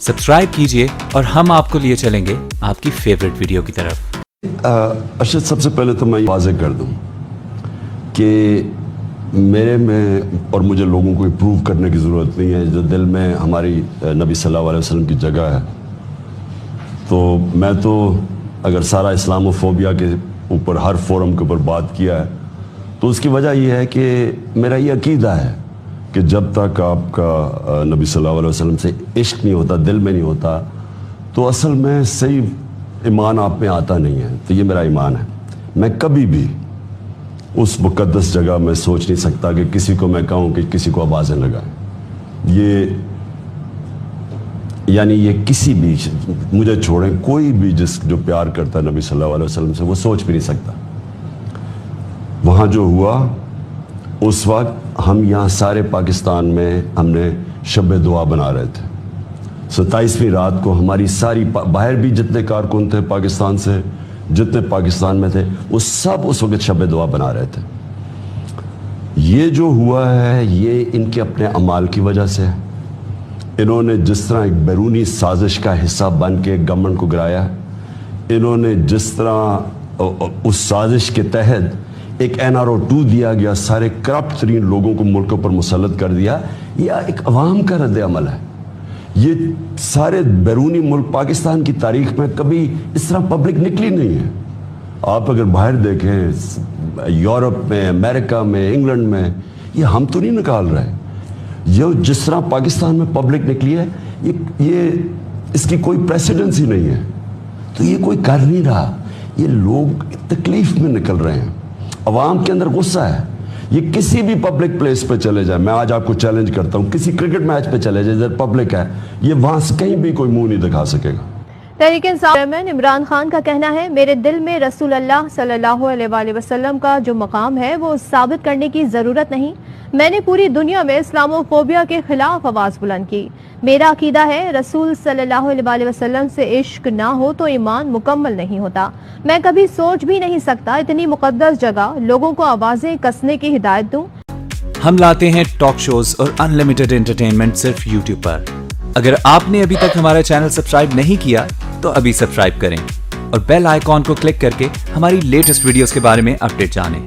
Subscribe कीजिए और हम आपको लिए चलेंगे आपकी फेवरेट वीडियो की तरफ। अरशद, सबसे पहले तो मैं वाज़ेह कर दूं कि मेरे में और मुझे लोगों को प्रूव करने की ज़रूरत नहीं है। जो दिल में हमारी नबी सल्लल्लाहु अलैहि वसल्लम की जगह है, तो मैं तो अगर सारा इस्लामोफोबिया के ऊपर हर फोरम के ऊपर बात किया है तो उसकी वजह यह है कि मेरा ये अकीदा है कि जब तक आपका नबी सल्लल्लाहु अलैहि वसल्लम से इश्क नहीं होता, दिल में नहीं होता, तो असल में सही ईमान आप में आता नहीं है। तो ये मेरा ईमान है। मैं कभी भी उस मुक़द्दस जगह में सोच नहीं सकता कि किसी को मैं कहूँ कि किसी को आवाज़ें लगाएं। ये किसी भी, मुझे छोड़ें, कोई भी जो प्यार करता है नबी सल्लल्लाहु अलैहि वसल्लम से, वो सोच भी नहीं सकता। वहाँ जो हुआ उस वक्त हम यहाँ सारे पाकिस्तान में हमने शब दुआ बना रहे थे। 27वीं रात को हमारी सारी बाहर भी जितने कारकुन थे पाकिस्तान से, जितने पाकिस्तान में थे, वो सब उस वक्त शब दुआ बना रहे थे। ये जो हुआ है ये इनके अपने अमाल की वजह से है। इन्होंने जिस तरह एक बैरूनी साजिश का हिस्सा बन के गवर्नमेंट को गिराया, इन्होंने जिस तरह उस साजिश के तहत एक NRO 2 दिया गया, सारे करप्ट तरीन लोगों को मुल्क पर मुसल्लत कर दिया, यह एक अवाम का रद्द अमल है। ये सारे बैरूनी मुल्क पाकिस्तान की तारीख में कभी इस तरह पब्लिक निकली नहीं है। आप अगर बाहर देखें, यूरोप में, अमेरिका में, इंग्लैंड में, ये हम तो नहीं निकाल रहे। ये जिस तरह पाकिस्तान में पब्लिक निकली है, ये इसकी कोई प्रेसिडेंस ही नहीं है। तो ये कोई कर नहीं रहा, ये लोग तकलीफ में निकल रहे हैं, अवाम के अंदर गुस्सा है। ये किसी भी पब्लिक प्लेस पे चले जाए, मैं आज आपको चैलेंज करता हूँ, किसी क्रिकेट मैच पे चले जाए इधर पब्लिक है, ये वहाँ से कहीं भी कोई मुंह नहीं दिखा सकेगा। तहरीक-ए-इंसाफ चेयरमैन इमरान खान का कहना है, मेरे दिल में रसूल अल्लाह सल्लल्लाहु अलैहि वसल्लम का जो मकाम है वो साबित करने की ज़रूरत नहीं। मैंने पूरी दुनिया में इस्लामोफोबिया के खिलाफ आवाज़ बुलंद की। मेरा अकीदा है रसूल सल्लल्लाहु अलैहि वसल्लम से इश्क ना हो तो ईमान मुकम्मल नहीं होता। मैं कभी सोच भी नहीं सकता इतनी मुकद्दस जगह लोगों को आवाज़ें कसने की हिदायत दूं। हम लाते हैं टॉक शोज और अनलिमिटेड एंटरटेनमेंट सिर्फ YouTube पर। अगर आपने अभी तक हमारा चैनल सब्सक्राइब नहीं किया तो अभी सब्सक्राइब करें और बेल आइकॉन को क्लिक करके हमारी लेटेस्ट वीडियोस के बारे में अपडेट जानें।